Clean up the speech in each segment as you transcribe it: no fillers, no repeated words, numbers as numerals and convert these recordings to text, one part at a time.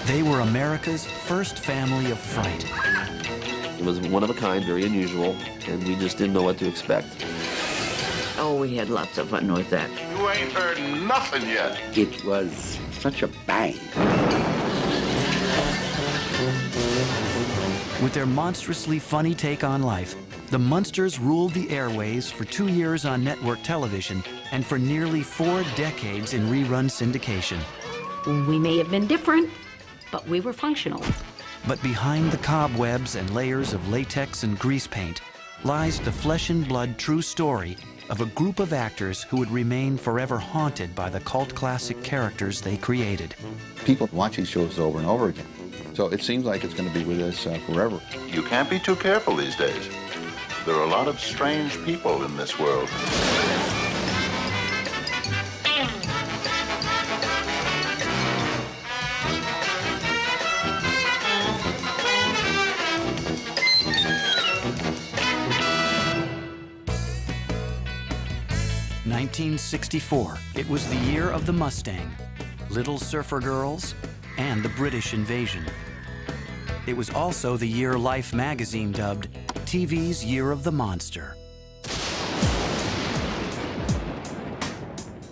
They were America's first family of fright. It was one of a kind, very unusual, and we just didn't know what to expect. Oh, we had lots of fun with that. You ain't heard nothing yet. It was such a bang. With their monstrously funny take on life, the Munsters ruled the airways for 2 years on network television and for nearly 4 decades in rerun syndication. We may have been different, but we were functional. But behind the cobwebs and layers of latex and grease paint lies the flesh and blood true story of a group of actors who would remain forever haunted by the cult classic characters they created. People watch these shows over and over again, so it seems like it's going to be with us forever. You can't be too careful these days. There are a lot of strange people in this world. (1964). It was the year of the Mustang, Little Surfer Girls, and the British invasion. It was also the year Life magazine dubbed TV's Year of the Monster.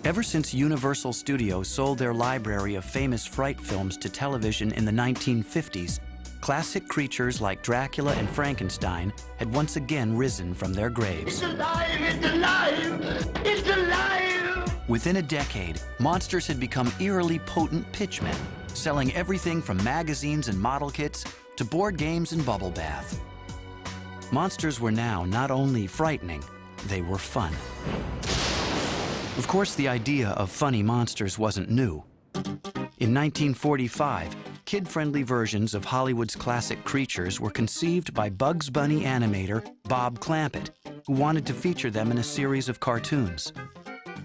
Ever since Universal Studios sold their library of famous fright films to television in the 1950s, classic creatures like Dracula and Frankenstein had once again risen from their graves. It's alive! It's alive! It's alive! Within a decade, monsters had become eerily potent pitchmen, selling everything from magazines and model kits to board games and bubble bath. Monsters were now not only frightening, they were fun. Of course, the idea of funny monsters wasn't new. In 1945, kid-friendly versions of Hollywood's classic creatures were conceived by Bugs Bunny animator Bob Clampett, who wanted to feature them in a series of cartoons.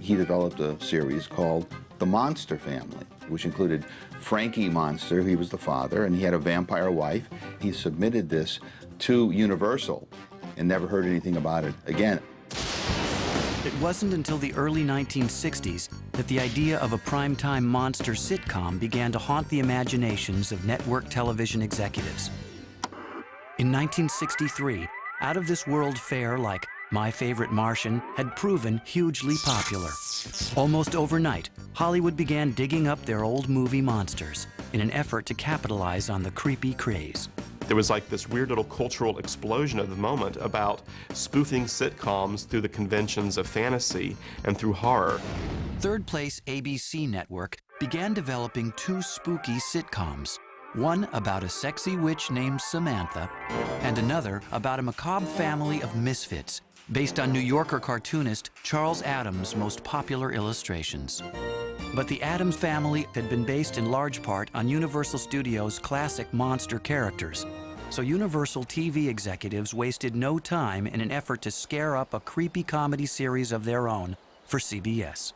He developed a series called The Monster Family, which included Frankie Munster, he was the father, and he had a vampire wife. He submitted this to Universal and never heard anything about it again. It wasn't until the early 1960s that the idea of a primetime monster sitcom began to haunt the imaginations of network television executives. In 1963, out-of-this-world fare like My Favorite Martian had proven hugely popular. Almost overnight, Hollywood began digging up their old movie monsters in an effort to capitalize on the creepy craze. There was like this weird little cultural explosion at the moment about spoofing sitcoms through the conventions of fantasy and through horror. Third Place ABC network began developing 2 spooky sitcoms, one about a sexy witch named Samantha, and another about a macabre family of misfits, based on New Yorker cartoonist Charles Addams' most popular illustrations. But the Addams family had been based in large part on Universal Studios' classic monster characters, so Universal TV executives wasted no time in an effort to scare up a creepy comedy series of their own for CBS.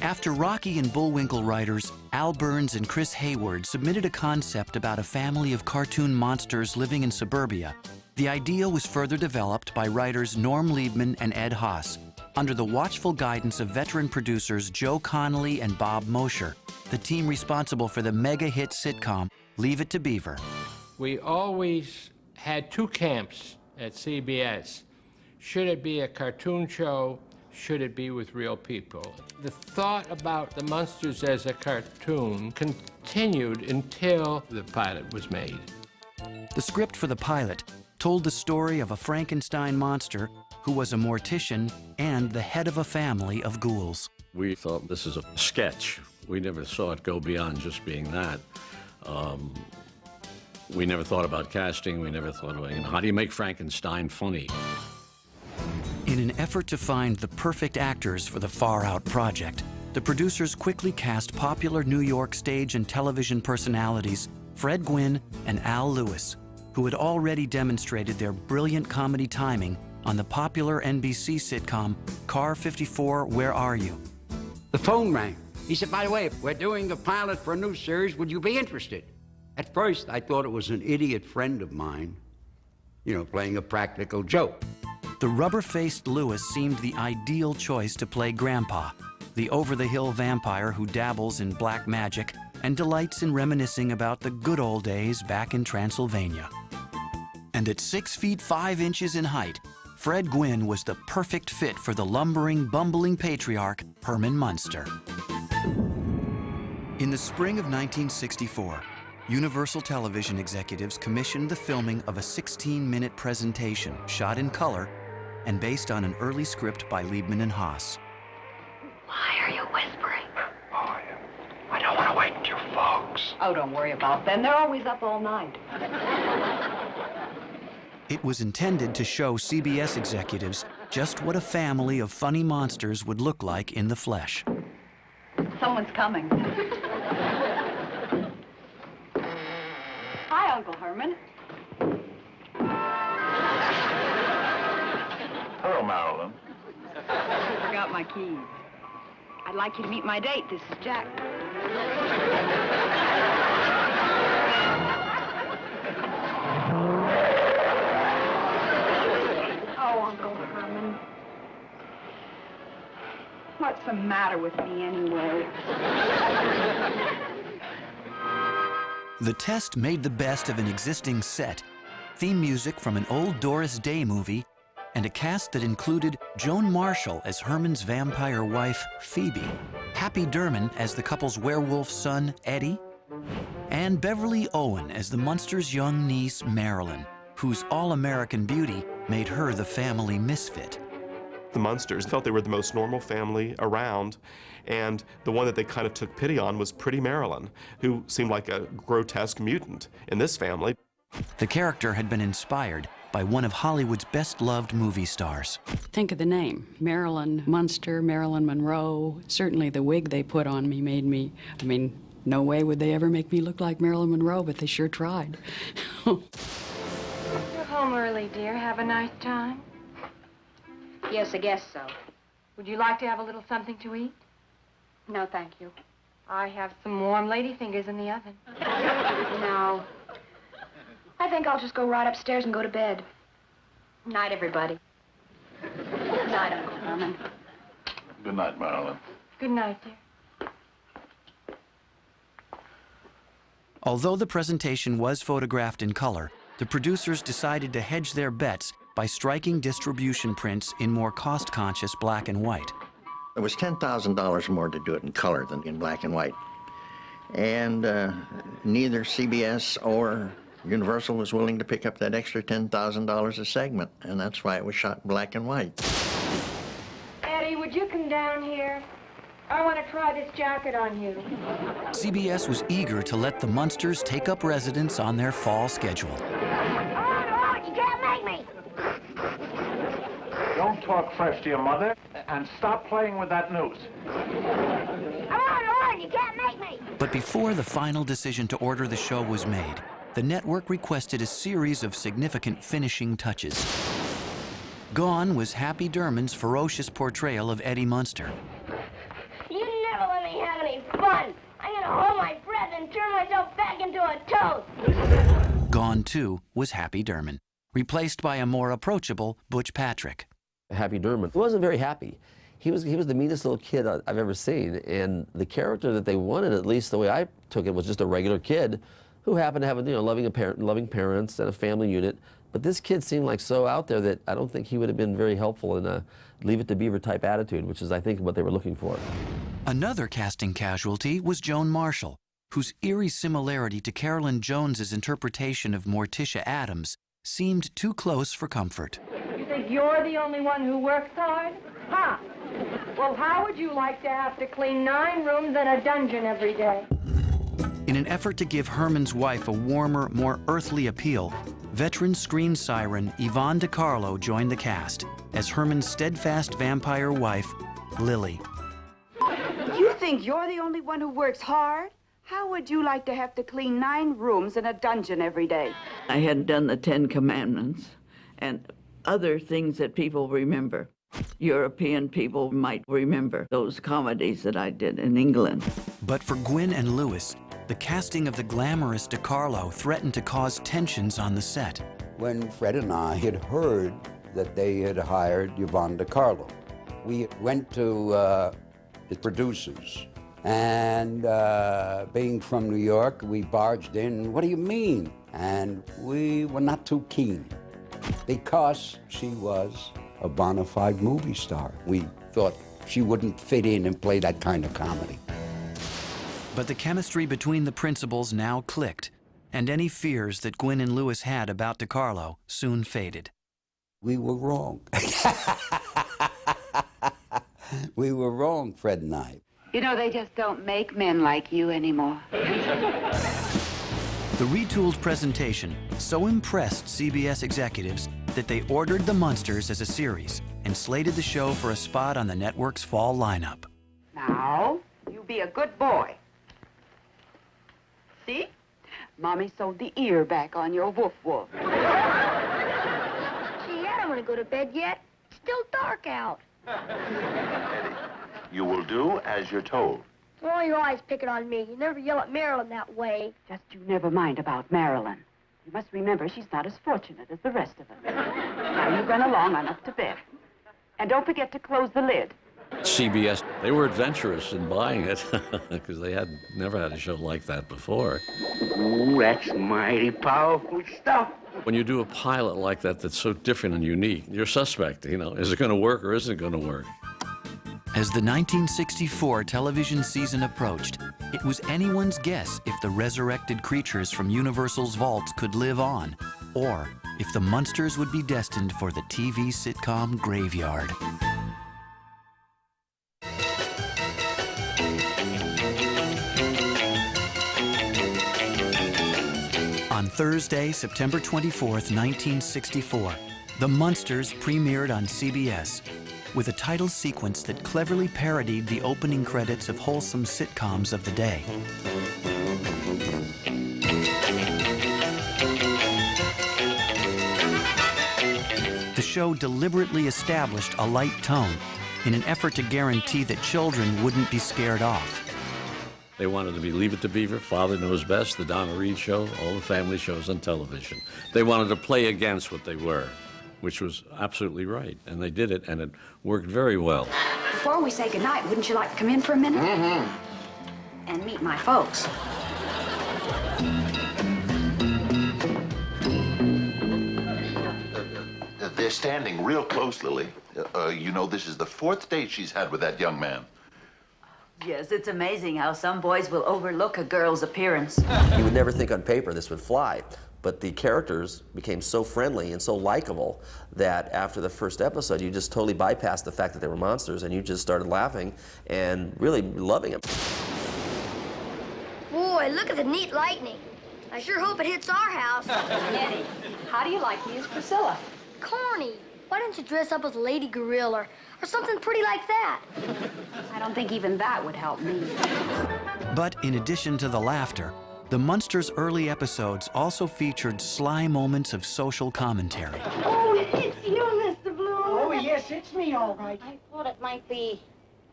After Rocky and Bullwinkle writers Allan Burns and Chris Hayward submitted a concept about a family of cartoon monsters living in suburbia, the idea was further developed by writers Liebmann and Ed Haas, under the watchful guidance of veteran producers Joe Connolly and Bob Mosher, the team responsible for the mega-hit sitcom Leave It to Beaver. We always had 2 camps at CBS. Should it be a cartoon show? Should it be with real people? The thought about the Munsters as a cartoon continued until the pilot was made. The script for the pilot told the story of a Frankenstein monster who was a mortician and the head of a family of ghouls. We thought this is a sketch. We never saw it go beyond just being that. We never thought about casting. We never thought about, how do you make Frankenstein funny? In an effort to find the perfect actors for the far-out project, the producers quickly cast popular New York stage and television personalities Fred Gwynne and Al Lewis, who had already demonstrated their brilliant comedy timing on the popular NBC sitcom Car 54, Where Are You? The phone rang. He said, by the way, we're doing the pilot for a new series. Would you be interested? At first, I thought it was an idiot friend of mine, playing a practical joke. The rubber-faced Lewis seemed the ideal choice to play Grandpa, the over-the-hill vampire who dabbles in black magic and delights in reminiscing about the good old days back in Transylvania. And at 6 feet 5 inches in height, Fred Gwynne was the perfect fit for the lumbering, bumbling patriarch, Herman Munster. In the spring of 1964, Universal Television executives commissioned the filming of a 16-minute presentation shot in color and based on an early script by Liebmann and Haas. Why are you whispering? I don't want to wake your folks. Oh, don't worry about them. They're always up all night. It was intended to show CBS executives just what a family of funny monsters would look like in the flesh. Someone's coming. Hi, Uncle Herman. Hello, Marilyn. I forgot my keys. I'd like you to meet my date. This is Jack. Oh, Uncle Herman. What's the matter with me anyway? The test made the best of an existing set, theme music from an old Doris Day movie, and a cast that included Joan Marshall as Herman's vampire wife, Phoebe, Happy Derman as the couple's werewolf son, Eddie, and Beverley Owen as the Munsters' young niece, Marilyn, whose all-American beauty made her the family misfit. The Munsters felt they were the most normal family around, and the one that they kind of took pity on was pretty Marilyn, who seemed like a grotesque mutant in this family. The character had been inspired by one of Hollywood's best-loved movie stars. Think of the name, Marilyn Munster, Marilyn Monroe. Certainly the wig they put on me made me, I mean, no way would they ever make me look like Marilyn Monroe, but they sure tried. You're home early, dear. Have a nice time. Yes, I guess so. Would you like to have a little something to eat? No, thank you. I have some warm lady fingers in the oven. No. I think I'll just go right upstairs and go to bed. Night, everybody. Night, Uncle Herman. Good night, Marilyn. Good night, dear. Although the presentation was photographed in color, the producers decided to hedge their bets by striking distribution prints in more cost-conscious black and white. It was $10,000 more to do it in color than in black and white. And neither CBS or Universal was willing to pick up that extra $10,000 a segment, and that's why it was shot in black and white. Eddie, would you come down here? I want to try this jacket on you. CBS was eager to let the Munsters take up residence on their fall schedule. Oh, you can't make me! Don't talk fresh to your mother, and stop playing with that noose. Oh, you can't make me! But before the final decision to order the show was made, the network requested a series of significant finishing touches. Gone was Happy Derman's ferocious portrayal of Eddie Munster. You never let me have any fun. I'm gonna hold my breath and turn myself back into a toad. Gone, too, was Happy Derman, replaced by a more approachable Butch Patrick. Happy Derman wasn't very happy. He was the meanest little kid I've ever seen, and the character that they wanted, at least the way I took it, was just a regular kid who happened to have loving parents and a family unit. But this kid seemed like so out there that I don't think he would have been very helpful in a Leave It to Beaver type attitude, which is, I think, what they were looking for. Another casting casualty was Joan Marshall, whose eerie similarity to Carolyn Jones's interpretation of Morticia Addams seemed too close for comfort. You think you're the only one who works hard? Huh? Well, how would you like to have to clean 9 rooms and a dungeon every day? In an effort to give Herman's wife a warmer, more earthly appeal, veteran screen siren Yvonne Carlo joined the cast as Herman's steadfast vampire wife, Lily. You think you're the only one who works hard? How would you like to have to clean 9 rooms and a dungeon every day? I had done the 10 Commandments and other things that people remember. European people might remember those comedies that I did in England. But for Gwynne and Lewis, the casting of the glamorous Carlo threatened to cause tensions on the set. When Fred and I had heard that they had hired Yvonne Carlo, we went to the producers And being from New York, we barged in. What do you mean? And we were not too keen because she was a bona fide movie star. We thought she wouldn't fit in and play that kind of comedy. But the chemistry between the principals now clicked, and any fears that Gwynne and Louis had about DeCarlo soon faded. We were wrong. We were wrong, Fred and I. You know, they just don't make men like you anymore. The retooled presentation so impressed CBS executives that they ordered the Munsters as a series and slated the show for a spot on the network's fall lineup. Now, you be a good boy. See? Mommy sewed the ear back on your woof-woof. Gee, I don't want to go to bed yet. It's still dark out. Eddie, you will do as you're told. Oh, you're always picking on me. You never yell at Marilyn that way. Just you never mind about Marilyn. You must remember she's not as fortunate as the rest of us. Now you run along on up to bed. And don't forget to close the lid. CBS, they were adventurous in buying it because they had never had a show like that before. Ooh, that's mighty powerful stuff. When you do a pilot like that that's so different and unique, you're suspect, you know, is it going to work or isn't it going to work? As the 1964 television season approached, it was anyone's guess if the resurrected creatures from Universal's vaults could live on, or if the Munsters would be destined for the TV sitcom graveyard. On Thursday, September 24th, 1964, The Munsters premiered on CBS with a title sequence that cleverly parodied the opening credits of wholesome sitcoms of the day. The show deliberately established a light tone in an effort to guarantee that children wouldn't be scared off. They wanted to be Leave It to Beaver, Father Knows Best, The Donna Reed Show, all the family shows on television. They wanted to play against what they were, which was absolutely right. And they did it, and it worked very well. Before we say goodnight, wouldn't you like to come in for a minute? Mm-hmm. And meet my folks. They're standing real close, Lily. You know, this is the 4th date she's had with that young man. Yes, it's amazing how some boys will overlook a girl's appearance. You would never think on paper this would fly, but the characters became so friendly and so likable that after the first episode, you just totally bypassed the fact that they were monsters and you just started laughing and really loving them. Boy, look at the neat lightning. I sure hope it hits our house. Eddie, how do you like me as Priscilla? Corny. Why don't you dress up as Lady Gorilla or something pretty like that? I don't think even that would help me. But in addition to the laughter, the Munsters' early episodes also featured sly moments of social commentary. Oh, it's you, Mr. Blue. Oh, yes, it's me, all right. I thought it might be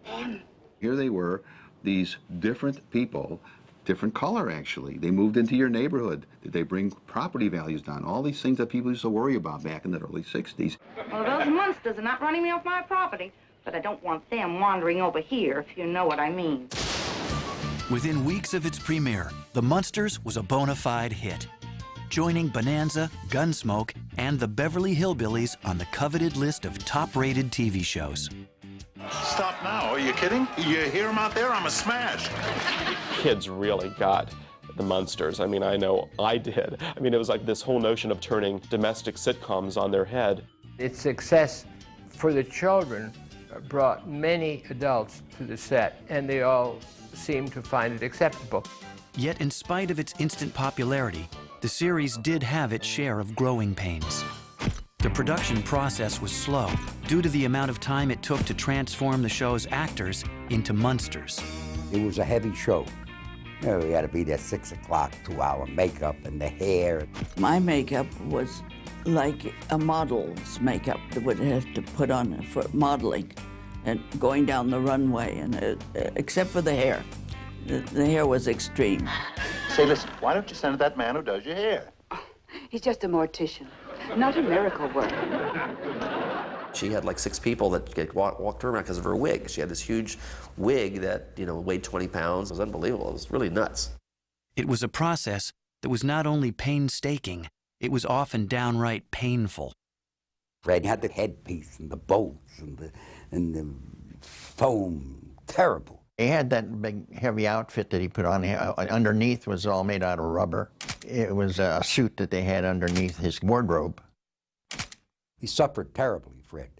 them. Here they were, these different people, different color actually. They moved into your neighborhood. Did they bring property values down? All these things that people used to worry about back in the early 60s. Well, those Munsters are not running me off my property, but I don't want them wandering over here, if you know what I mean. Within weeks of its premiere, The Munsters was a bona fide hit, joining Bonanza, Gunsmoke, and the Beverly Hillbillies on the coveted list of top-rated TV shows. Stop now. Are you kidding? You hear him out there? I'm a smash. Kids really got the Munsters. I mean, I know I did. I mean, it was like this whole notion of turning domestic sitcoms on their head. Its success for the children brought many adults to the set, and they all seemed to find it acceptable. Yet, in spite of its instant popularity, the series did have its share of growing pains. The production process was slow due to the amount of time it took to transform the show's actors into Munsters. It was a heavy show. You know, we had to be there 6 o'clock, 2-hour makeup and the hair. My makeup was like a model's makeup that would have to put on for modeling and going down the runway, and except for the hair. The hair was extreme. Say, listen, why don't you send to that man who does your hair? He's just a mortician, not a miracle worker. She had like 6 people that walked her around because of her wig. She had this huge wig that, you know, weighed 20 pounds. It was unbelievable. It was really nuts. It was a process that was not only painstaking, it was often downright painful. Fred had the headpiece and the bows and the foam. Terrible. He had that big heavy outfit that he put on. Underneath was all made out of rubber. It was a suit that they had underneath his wardrobe. He suffered terribly, Fred,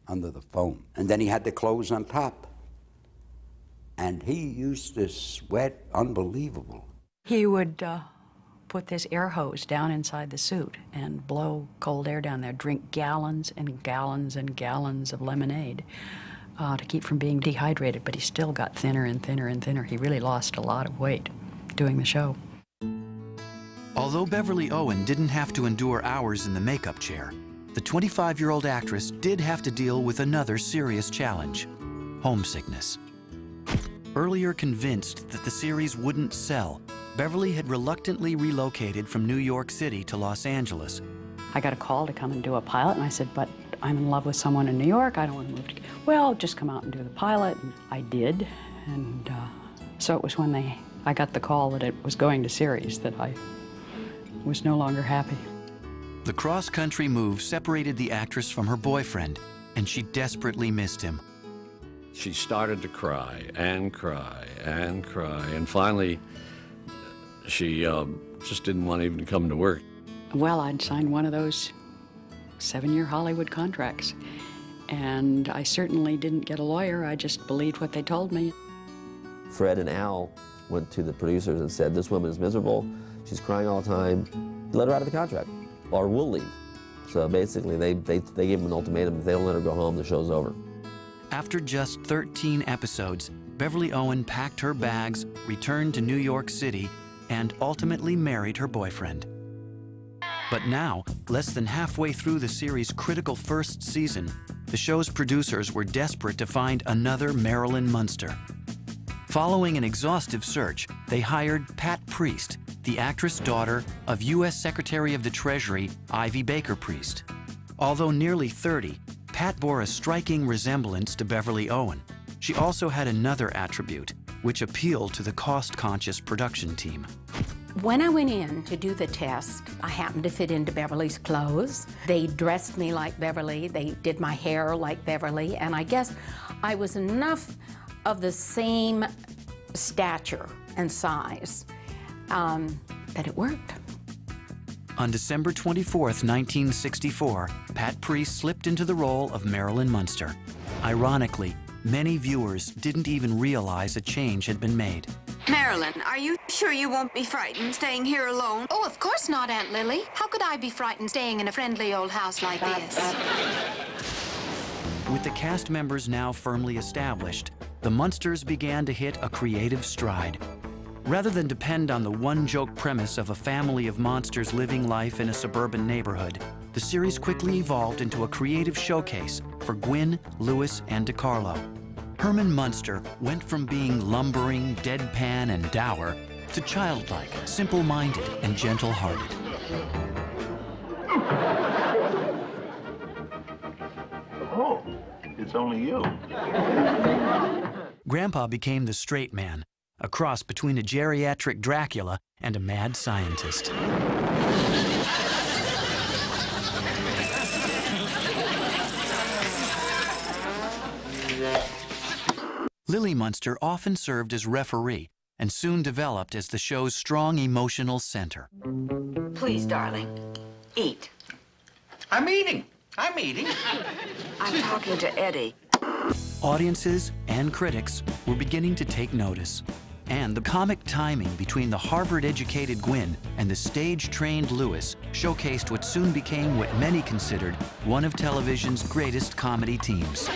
under the foam. And then he had the clothes on top. And he used to sweat unbelievable. He would put this air hose down inside the suit and blow cold air down there, drink gallons and gallons and gallons of lemonade to keep from being dehydrated, but he still got thinner and thinner and thinner. He really lost a lot of weight doing the show. Although Beverley Owen didn't have to endure hours in the makeup chair, the 25-year-old actress did have to deal with another serious challenge: homesickness. Earlier convinced that the series wouldn't sell, Beverley had reluctantly relocated from New York City to Los Angeles. I got a call to come and do a pilot, and I said, but I'm in love with someone in New York. I don't want to move to... Well, just come out and do the pilot. And I did, and so it was when I got the call that it was going to series that I was no longer happy. The cross-country move separated the actress from her boyfriend, and she desperately missed him. She started to cry and cry and cry, and finally she just didn't want to even come to work. Well, I'd signed one of those 7-year Hollywood contracts, and I certainly didn't get a lawyer. I just believed what they told me. Fred and Al went to the producers and said, this woman is miserable, she's crying all the time, let her out of the contract, or we'll leave. So basically, they gave them an ultimatum. If they don't let her go home, the show's over. After just 13 episodes, Beverley Owen packed her bags, returned to New York City, and ultimately married her boyfriend. But now, less than halfway through the series' critical first season, the show's producers were desperate to find another Marilyn Munster. Following an exhaustive search, they hired Pat Priest, the actress daughter of U.S. Secretary of the Treasury Ivy Baker Priest. Although nearly 30, Pat bore a striking resemblance to Beverley Owen. She also had another attribute, which appealed to the cost-conscious production team. When I went in to do the test, I happened to fit into Beverley's clothes. They dressed me like Beverley, they did my hair like Beverley, and I guess I was enough of the same stature and size that it worked. On December 24th, 1964, Pat Priest slipped into the role of Marilyn Munster. Ironically, many viewers didn't even realize a change had been made. Marilyn, are you sure you won't be frightened staying here alone? Oh, of course not, Aunt Lily. How could I be frightened staying in a friendly old house like this? With the cast members now firmly established, the Munsters began to hit a creative stride. Rather than depend on the one-joke premise of a family of monsters living life in a suburban neighborhood, the series quickly evolved into a creative showcase for Gwynne, Lewis, and Carlo. Herman Munster went from being lumbering, deadpan, and dour to childlike, simple-minded, and gentle-hearted. Oh, it's only you. Grandpa became the straight man, a cross between a geriatric Dracula and a mad scientist. Lily Munster often served as referee and soon developed as the show's strong emotional center. Please, darling, eat. I'm eating. I'm eating. I'm talking to Eddie. Audiences and critics were beginning to take notice. And the comic timing between the Harvard-educated Gwynne and the stage-trained Lewis showcased what soon became what many considered one of television's greatest comedy teams.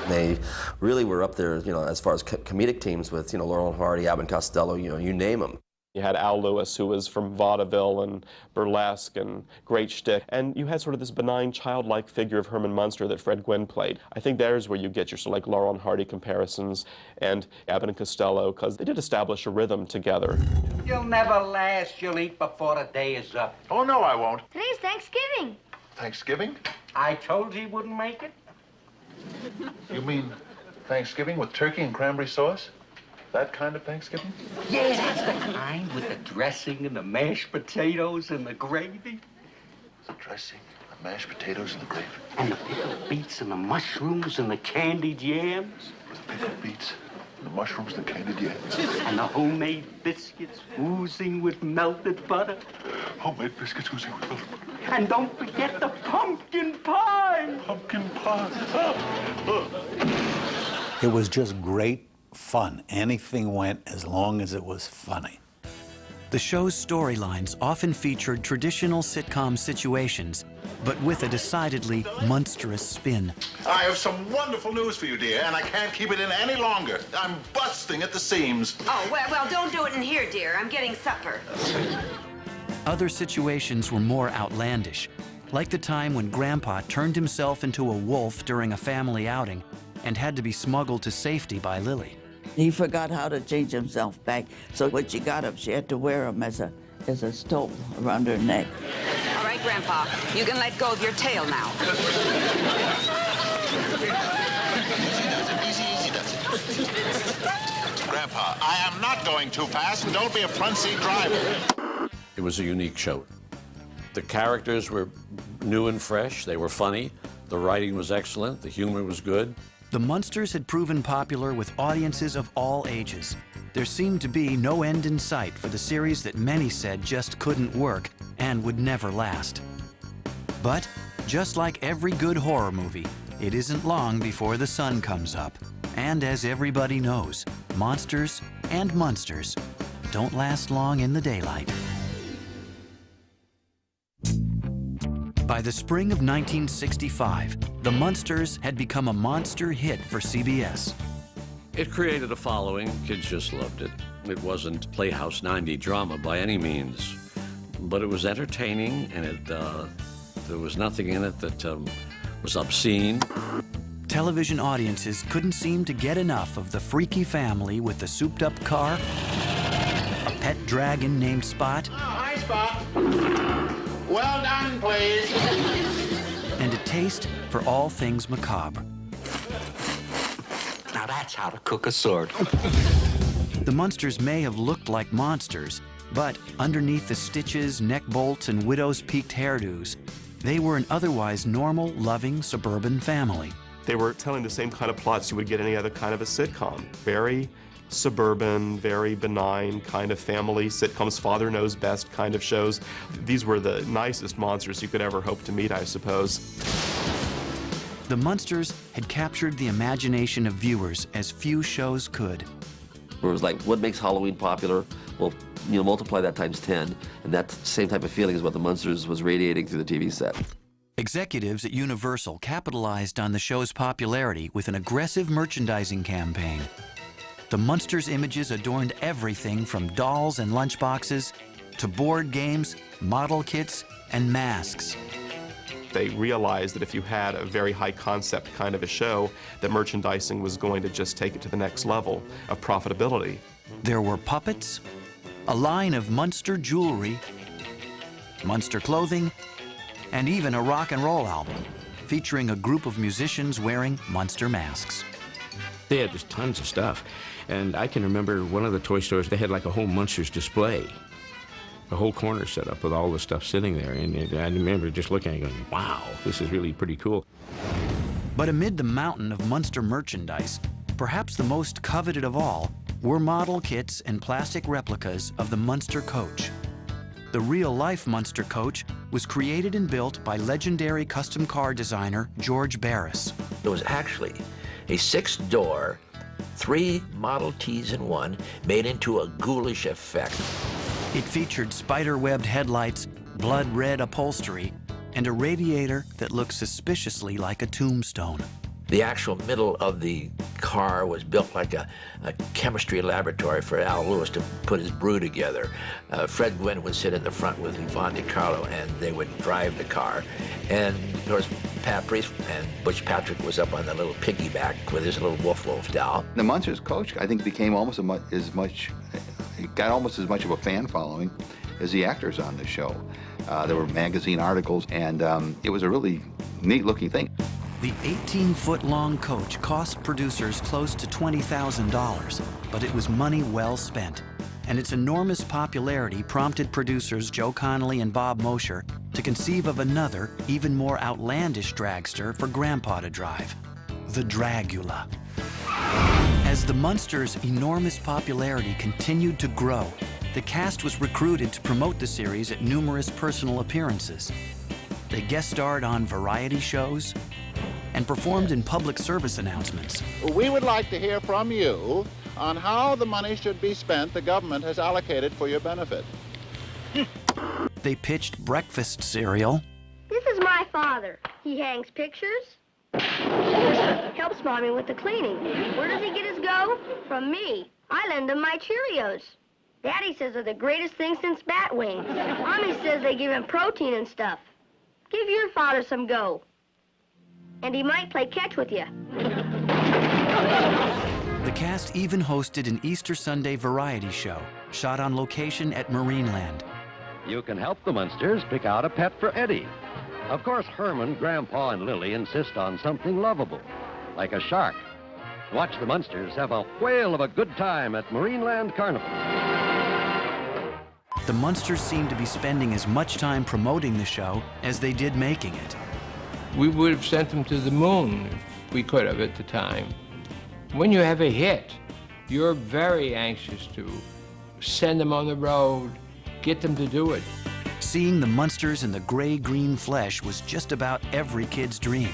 They really were up there, you know, as far as comedic teams with, you know, Laurel and Hardy, Abbott and Costello, you know, you name them. You had Al Lewis, who was from vaudeville and burlesque and great shtick, and you had sort of this benign, childlike figure of Herman Munster that Fred Gwynne played. I think there's where you get your sort of like Laurel and Hardy comparisons and Abbott and Costello, because they did establish a rhythm together. You'll never last. You'll eat before the day is up. Oh, no, I won't. Today's Thanksgiving. Thanksgiving? I told you he wouldn't make it. You mean Thanksgiving with turkey and cranberry sauce? That kind of Thanksgiving? Yeah, that's the kind with the dressing and the mashed potatoes and the gravy. The dressing, the mashed potatoes, and the gravy. And the pickled beets and the mushrooms and the candied yams. The pickled beets, the mushrooms, the candied yams. And the homemade biscuits oozing with melted butter. Homemade biscuits oozing with melted butter. And don't forget the pumpkin pie. Pumpkin pie. It was just great fun. Anything went as long as it was funny. The show's storylines often featured traditional sitcom situations, but with a decidedly Munsterous spin. I have some wonderful news for you, dear, and I can't keep it in any longer. I'm busting at the seams. Oh, well, don't do it in here, dear. I'm getting supper. Other situations were more outlandish, like the time when Grandpa turned himself into a wolf during a family outing and had to be smuggled to safety by Lily. He forgot how to change himself back, so when she got him, she had to wear him as a stole around her neck. All right, Grandpa, you can let go of your tail now. Easy does it. Grandpa, I am not going too fast, and don't be a front seat driver. It was a unique show. The characters were new and fresh. They were funny. The writing was excellent. The humor was good. The Munsters had proven popular with audiences of all ages. There seemed to be no end in sight for the series that many said just couldn't work and would never last. But, just like every good horror movie, it isn't long before the sun comes up. And as everybody knows, monsters and Munsters don't last long in the daylight. By the spring of 1965, the Munsters had become a monster hit for CBS. It created a following. Kids just loved it. It wasn't Playhouse 90 drama by any means, but it was entertaining, and there was nothing in it that was obscene. Television audiences couldn't seem to get enough of the freaky family with the souped-up car, a pet dragon named Spot. Oh, hi, Spot. Well done, please. And a taste for all things macabre. Now that's how to cook a sword. The Munsters may have looked like monsters, but underneath the stitches, neck bolts, and widow's peaked hairdos, they were an otherwise normal, loving, suburban family. They were telling the same kind of plots you would get any other kind of a sitcom. Very suburban, very benign kind of family sitcoms, father knows best kind of shows. These were the nicest monsters you could ever hope to meet, I suppose. The Munsters had captured the imagination of viewers as few shows could. It was like, what makes Halloween popular? Well, multiply that times 10, and that same type of feeling is what the Munsters was radiating through the TV set. Executives at Universal capitalized on the show's popularity with an aggressive merchandising campaign. The Munsters' images adorned everything from dolls and lunchboxes to board games, model kits, and masks. They realized that if you had a very high concept kind of a show, that merchandising was going to just take it to the next level of profitability. There were puppets, a line of Munster jewelry, Munster clothing, and even a rock and roll album featuring a group of musicians wearing Munster masks. They had just tons of stuff. And I can remember one of the toy stores, they had like a whole Munsters display, a whole corner set up with all the stuff sitting there. And I remember just looking and going, wow, this is really pretty cool. But amid the mountain of Munster merchandise, perhaps the most coveted of all were model kits and plastic replicas of the Munster coach. The real-life Munster coach was created and built by legendary custom car designer George Barris. It was actually a 6-door, 3 Model Ts in one, made into a ghoulish effect. It featured spider-webbed headlights, blood-red upholstery, and a radiator that looked suspiciously like a tombstone. The actual middle of the car was built like a chemistry laboratory for Al Lewis to put his brew together. Fred Gwynne would sit in the front with Yvonne and Carlo, and they would drive the car. And of course, Pat Priest and Butch Patrick was up on the little piggyback with his little Wolf doll. The Munsters coach, I think, became almost as much of a fan following as the actors on the show. There were magazine articles, and it was a really neat-looking thing. The 18-foot-long coach cost producers close to $20,000, but it was money well spent. And its enormous popularity prompted producers Joe Connolly and Bob Mosher to conceive of another, even more outlandish dragster for Grandpa to drive, the Dragula. As the Munsters' enormous popularity continued to grow, the cast was recruited to promote the series at numerous personal appearances. They guest starred on variety shows and performed in public service announcements. We would like to hear from you on how the money should be spent the government has allocated for your benefit. They pitched breakfast cereal. This is my father. He hangs pictures, helps Mommy with the cleaning. Where does he get his go? From me. I lend him my Cheerios. Daddy says they're the greatest thing since bat wings. Mommy says they give him protein and stuff. Give your father some go. And he might play catch with you. The cast even hosted an Easter Sunday variety show, shot on location at Marineland. You can help the Munsters pick out a pet for Eddie. Of course, Herman, Grandpa, and Lily insist on something lovable, like a shark. Watch the Munsters have a whale of a good time at Marineland Carnival. The Munsters seemed to be spending as much time promoting the show as they did making it. We would have sent them to the moon if we could have at the time. When you have a hit, you're very anxious to send them on the road, get them to do it. Seeing the Munsters in the gray-green flesh was just about every kid's dream.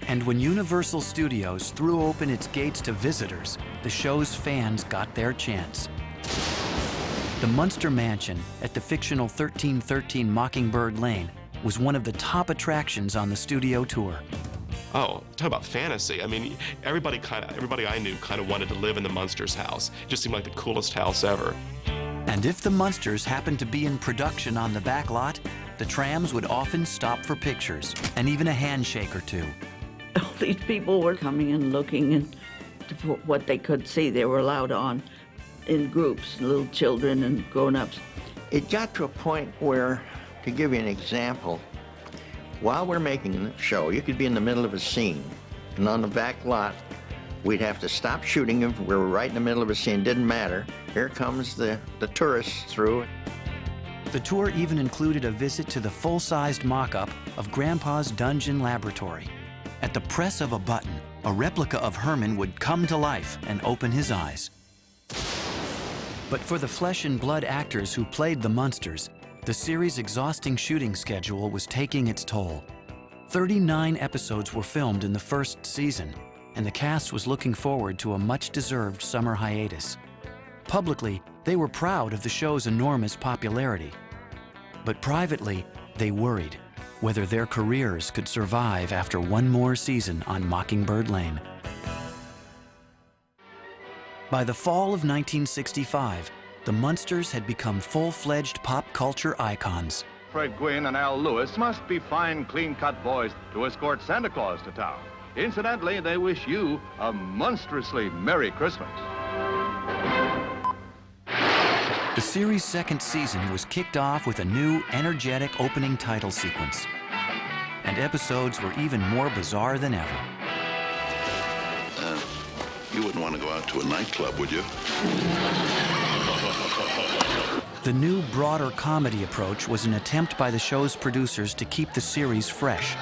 And when Universal Studios threw open its gates to visitors, the show's fans got their chance. The Munster Mansion at the fictional 1313 Mockingbird Lane was one of the top attractions on the studio tour. Oh, talk about fantasy. I mean, everybody I knew kind of wanted to live in the Munsters house. It just seemed like the coolest house ever. And if the Munsters happened to be in production on the back lot, the trams would often stop for pictures and even a handshake or two. All these people were coming and looking and what they could see. They were allowed on in groups, little children and grown-ups. It got to a point where, to give you an example, while we're making the show, you could be in the middle of a scene, and on the back lot, we'd have to stop shooting if we were right in the middle of a scene. Didn't matter. Here comes the tourists through. The tour even included a visit to the full-sized mock-up of Grandpa's dungeon laboratory. At the press of a button, a replica of Herman would come to life and open his eyes. But for the flesh and blood actors who played the Munsters, the series' exhausting shooting schedule was taking its toll. 39 episodes were filmed in the first season, and the cast was looking forward to a much-deserved summer hiatus. Publicly, they were proud of the show's enormous popularity. But privately, they worried whether their careers could survive after one more season on Mockingbird Lane. By the fall of 1965, the Munsters had become full-fledged pop culture icons. Fred Gwynne and Al Lewis must be fine, clean-cut boys to escort Santa Claus to town. Incidentally, they wish you a monstrously Merry Christmas. The series' second season was kicked off with a new, energetic opening title sequence. And episodes were even more bizarre than ever. You wouldn't want to go out to a nightclub, would you? The new, broader comedy approach was an attempt by the show's producers to keep the series fresh.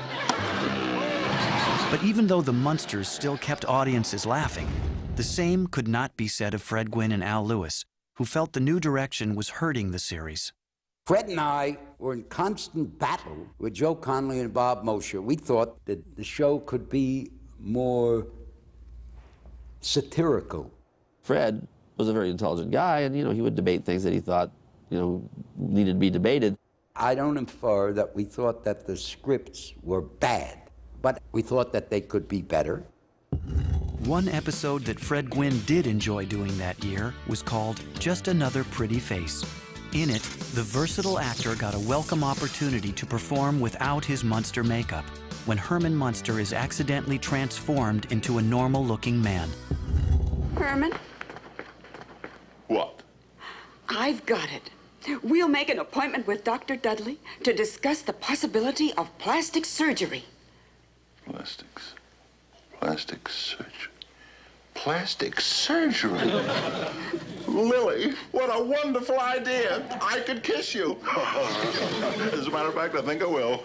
But even though the Munsters still kept audiences laughing, the same could not be said of Fred Gwynne and Al Lewis, who felt the new direction was hurting the series. Fred and I were in constant battle with Joe Connolly and Bob Mosher. We thought that the show could be more satirical. Fred was a very intelligent guy, and, he would debate things that he thought, needed to be debated. I don't infer that we thought that the scripts were bad, but we thought that they could be better. One episode that Fred Gwynne did enjoy doing that year was called Just Another Pretty Face. In it, the versatile actor got a welcome opportunity to perform without his Munster makeup, when Herman Munster is accidentally transformed into a normal-looking man. Herman? What? I've got it. We'll make an appointment with Dr. Dudley to discuss the possibility of plastic surgery. Plastic surgery. Plastic surgery? Lily, what a wonderful idea. I could kiss you. As a matter of fact, I think I will.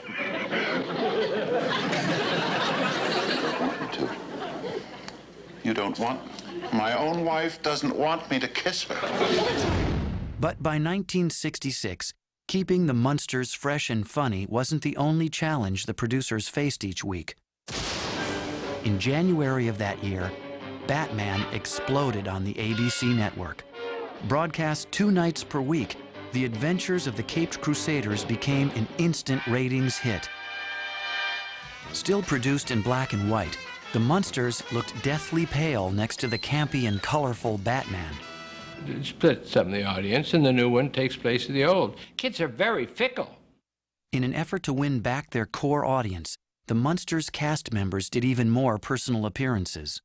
You don't want... My own wife doesn't want me to kiss her. But by 1966, keeping the Munsters fresh and funny wasn't the only challenge the producers faced each week. In January of that year, Batman exploded on the ABC network. Broadcast 2 nights per week, The Adventures of the Caped Crusaders became an instant ratings hit. Still produced in black and white, the Munsters looked deathly pale next to the campy and colorful Batman. It split some of the audience, and the new one takes place of the old. Kids are very fickle. In an effort to win back their core audience, the Munsters cast members did even more personal appearances.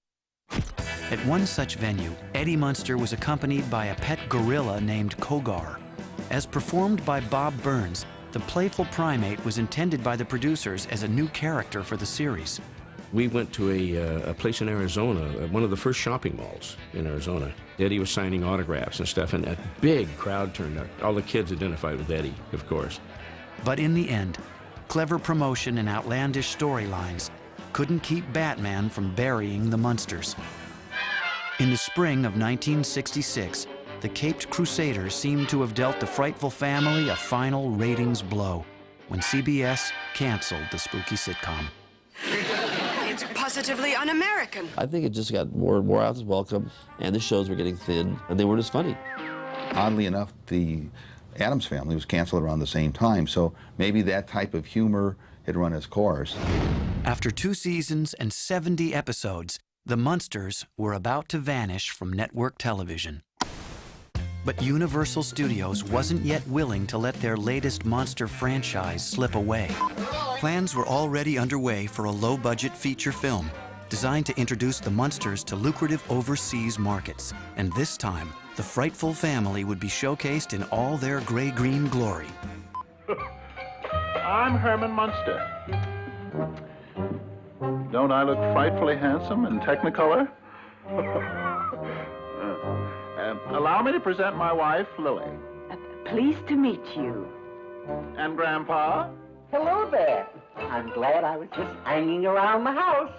At one such venue, Eddie Munster was accompanied by a pet gorilla named Kogar. As performed by Bob Burns, the playful primate was intended by the producers as a new character for the series. We went to a place in Arizona, one of the first shopping malls in Arizona. Eddie was signing autographs and stuff, and a big crowd turned out. All the kids identified with Eddie, of course. But in the end, clever promotion and outlandish storylines couldn't keep Batman from burying the Munsters. In the spring of 1966, the Caped Crusaders seemed to have dealt the frightful family a final ratings blow when CBS canceled the spooky sitcom. It's positively un-American. I think it just got more and more out of welcome, and the shows were getting thin, and they weren't as funny. Oddly enough, the Addams Family was canceled around the same time, so maybe that type of humor had run its course. After 2 seasons and 70 episodes, the Munsters were about to vanish from network television. But Universal Studios wasn't yet willing to let their latest monster franchise slip away. Plans were already underway for a low-budget feature film designed to introduce the Munsters to lucrative overseas markets. And this time, the frightful family would be showcased in all their gray-green glory. I'm Herman Munster. Don't I look frightfully handsome in Technicolor? Allow me to present my wife, Lily. Pleased to meet you. And Grandpa? Hello there. I'm glad I was just hanging around the house.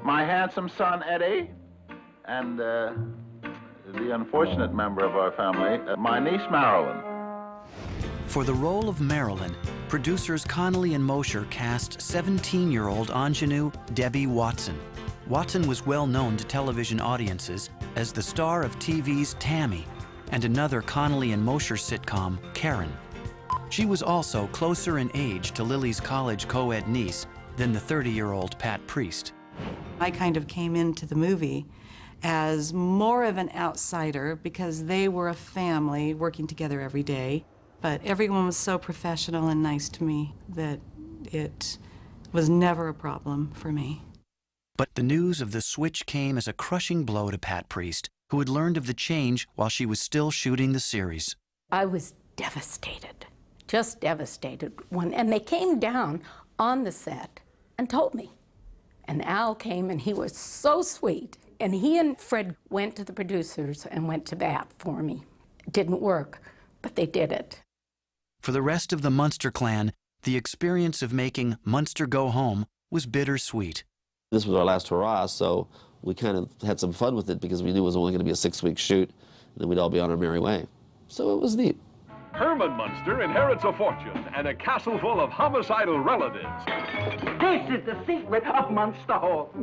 My handsome son, Eddie. And the unfortunate member of our family, my niece, Marilyn. For the role of Marilyn, producers Connolly and Mosher cast 17-year-old ingenue Debbie Watson. Watson was well known to television audiences as the star of TV's Tammy and another Connolly and Mosher sitcom, Karen. She was also closer in age to Lily's college co-ed niece than the 30-year-old Pat Priest. I kind of came into the movie as more of an outsider because they were a family working together every day. But everyone was so professional and nice to me that it was never a problem for me. But the news of the switch came as a crushing blow to Pat Priest, who had learned of the change while she was still shooting the series. I was devastated, just devastated. And they came down on the set and told me. And Al came, and he was so sweet. And he and Fred went to the producers and went to bat for me. It didn't work, but they did it. For the rest of the Munster clan, the experience of making Munster Go Home was bittersweet. This was our last hurrah, so we kind of had some fun with it because we knew it was only going to be a 6-week shoot, and then we'd all be on our merry way. So it was neat. Herman Munster inherits a fortune and a castle full of homicidal relatives. This is the secret of Munster Hall.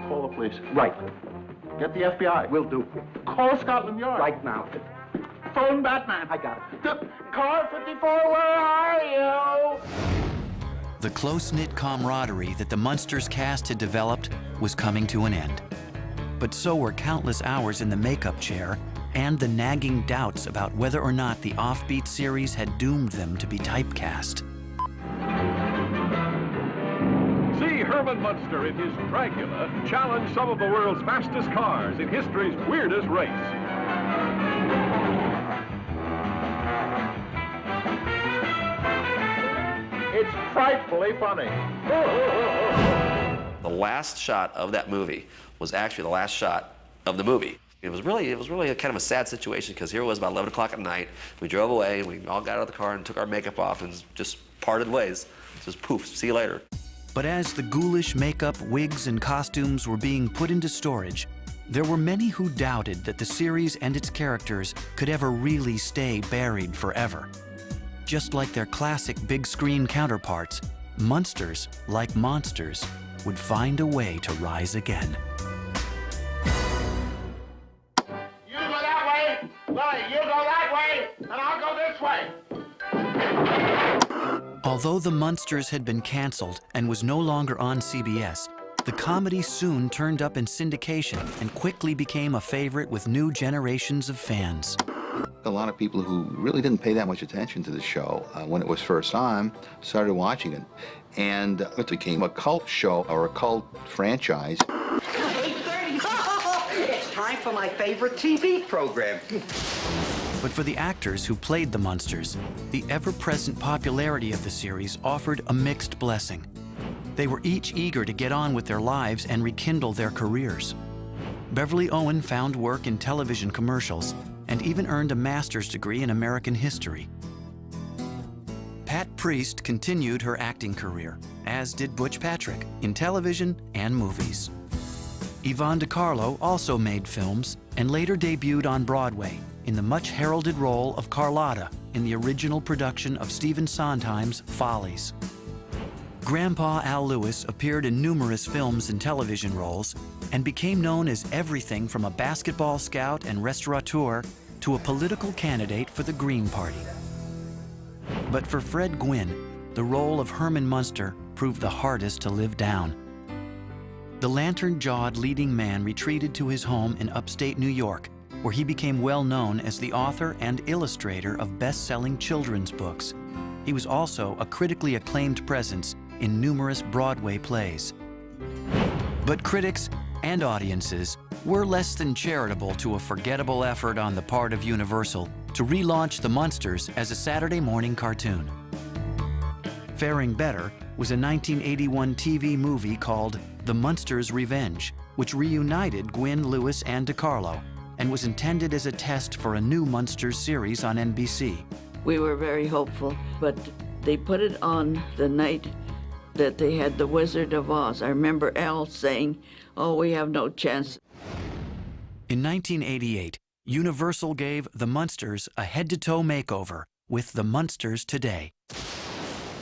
Call the police. Right. Get the FBI. Will do. Call Scotland Yard. Right now. Phone Batman. I got it. Car 54, where are you? The close-knit camaraderie that the Munsters cast had developed was coming to an end. But so were countless hours in the makeup chair and the nagging doubts about whether or not the offbeat series had doomed them to be typecast. See Herman Munster in his Dracula challenge some of the world's fastest cars in history's weirdest race. It's frightfully funny. The last shot of that movie was actually the last shot of the movie. It was really a kind of a sad situation because here it was about 11 o'clock at night. We drove away, and we all got out of the car and took our makeup off and just parted ways. Just poof, see you later. But as the ghoulish makeup, wigs, and costumes were being put into storage, there were many who doubted that the series and its characters could ever really stay buried forever. Just like their classic big screen counterparts, Munsters, like monsters, would find a way to rise again. You go that way, Lily, you go that way, and I'll go this way. Although The Munsters had been canceled and was no longer on CBS, the comedy soon turned up in syndication and quickly became a favorite with new generations of fans. A lot of people who really didn't pay that much attention to the show when it was first on started watching it. And it became a cult show or a cult franchise. 8:30. It's time for my favorite TV program. But for the actors who played the Munsters, the ever-present popularity of the series offered a mixed blessing. They were each eager to get on with their lives and rekindle their careers. Beverley Owen found work in television commercials and even earned a master's degree in American history. Pat Priest continued her acting career, as did Butch Patrick, in television and movies. Yvonne Carlo also made films and later debuted on Broadway in the much-heralded role of Carlotta in the original production of Stephen Sondheim's Follies. Grandpa Al Lewis appeared in numerous films and television roles and became known as everything from a basketball scout and restaurateur to a political candidate for the Green Party. But for Fred Gwynne, the role of Herman Munster proved the hardest to live down. The lantern-jawed leading man retreated to his home in upstate New York, where he became well known as the author and illustrator of best-selling children's books. He was also a critically acclaimed presence in numerous Broadway plays. But critics and audiences were less than charitable to a forgettable effort on the part of Universal to relaunch The Munsters as a Saturday morning cartoon. Faring better was a 1981 TV movie called The Munsters' Revenge, which reunited Gwynne, Lewis, and DiCarlo, and was intended as a test for a new Munsters series on NBC. We were very hopeful, but they put it on the night that they had The Wizard of Oz. I remember Al saying, "Oh, we have no chance." In 1988, Universal gave The Munsters a head-to-toe makeover with The Munsters Today.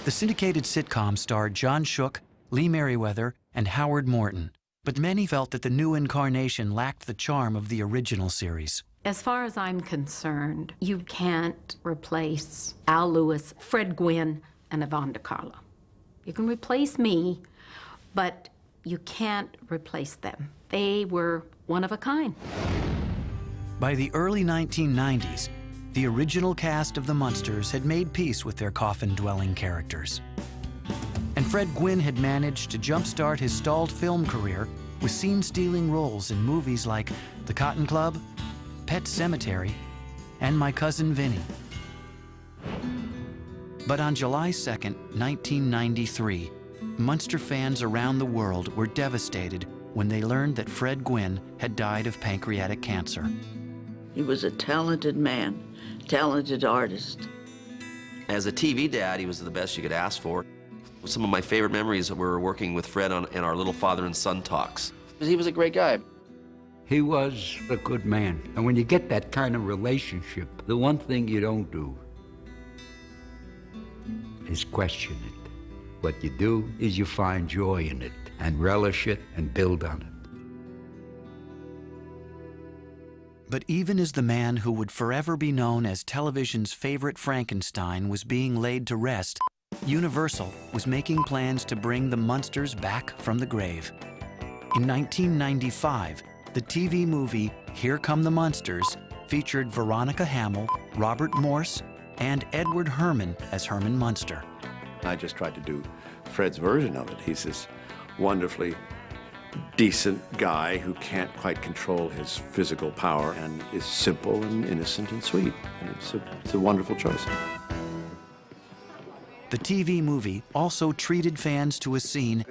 The syndicated sitcom starred John Shook, Lee Merriweather, and Howard Morton, but many felt that the new incarnation lacked the charm of the original series. As far as I'm concerned, you can't replace Al Lewis, Fred Gwynne, and Yvonne Carlo. You can replace me, but you can't replace them. They were one of a kind. By the early 1990s, the original cast of The Munsters had made peace with their coffin-dwelling characters. And Fred Gwynne had managed to jumpstart his stalled film career with scene-stealing roles in movies like The Cotton Club, Pet Sematary, and My Cousin Vinny. But on July 2nd, 1993, Munster fans around the world were devastated when they learned that Fred Gwynne had died of pancreatic cancer. He was a talented man, talented artist. As a TV dad, he was the best you could ask for. Some of my favorite memories were working with Fred in our little father and son talks. He was a great guy. He was a good man. And when you get that kind of relationship, the one thing you don't do is question it. What you do is you find joy in it and relish it and build on it. But even as the man who would forever be known as television's favorite Frankenstein was being laid to rest, Universal was making plans to bring the Munsters back from the grave. In 1995, the TV movie Here Come the Munsters featured Veronica Hamill, Robert Morse, and Edward Herman as Herman Munster. I just tried to do Fred's version of it. He's this wonderfully decent guy who can't quite control his physical power and is simple and innocent and sweet. And it's a wonderful choice. The TV movie also treated fans to a scene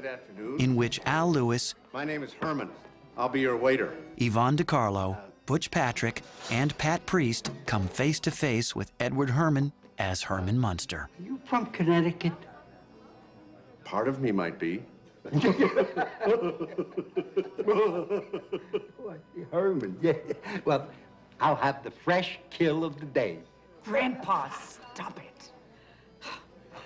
in which Al Lewis, My name is Herman. I'll be your waiter. Yvonne DiCarlo, Butch Patrick, and Pat Priest come face to face with Edward Herman as Herman Munster. You from Connecticut? Part of me might be. Herman, yeah. Well, I'll have the fresh kill of the day. Grandpa, stop it.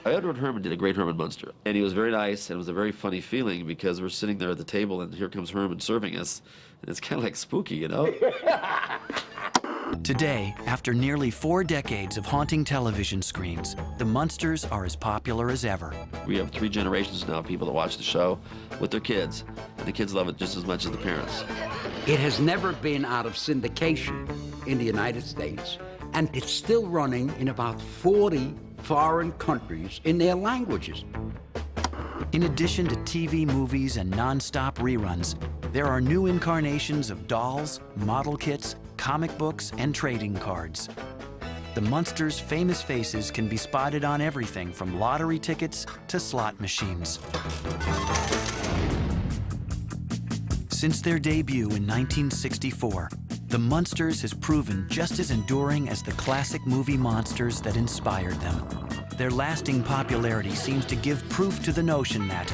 Edward Herman did a great Herman Munster, and he was very nice, and it was a very funny feeling because we're sitting there at the table, and here comes Herman serving us, and it's kind of like spooky, you know? Today, after nearly 4 decades of haunting television screens, the Munsters are as popular as ever. We have 3 generations now of people that watch the show with their kids, and the kids love it just as much as the parents. It has never been out of syndication in the United States, and it's still running in about 40 foreign countries in their languages. In addition to TV, movies, and non-stop reruns, there are new incarnations of dolls, model kits, comic books, and trading cards. The Munsters' famous faces can be spotted on everything from lottery tickets to slot machines. Since their debut in 1964, the Munsters has proven just as enduring as the classic movie monsters that inspired them. Their lasting popularity seems to give proof to the notion that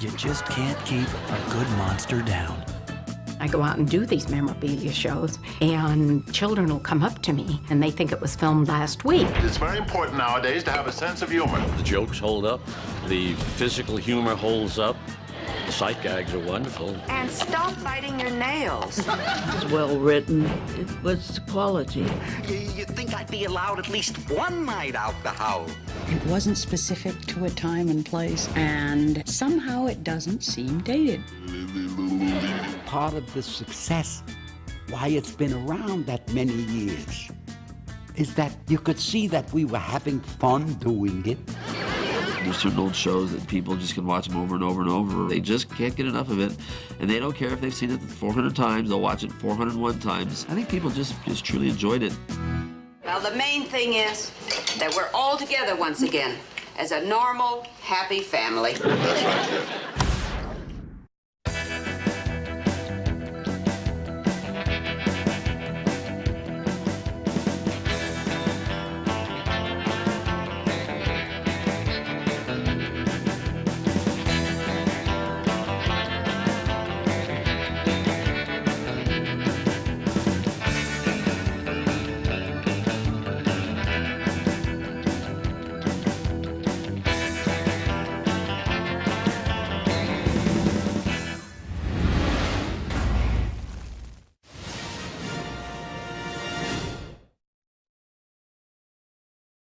you just can't keep a good monster down. I go out and do these memorabilia shows, and children will come up to me, and they think it was filmed last week. It's very important nowadays to have a sense of humor. The jokes hold up. The physical humor holds up. The sight gags are wonderful. And stop biting your nails. It was well written. It was quality. You'd think I'd be allowed at least one night out the house. It wasn't specific to a time and place, and somehow it doesn't seem dated. Part of the success, why it's been around that many years, is that you could see that we were having fun doing it. There's certain old shows that people just can watch them over and over and over. They just can't get enough of it, and they don't care if they've seen it 400 times, they'll watch it 401 times. I think people just truly enjoyed it. Well, the main thing is that we're all together once again as a normal, happy family. That's right, kid.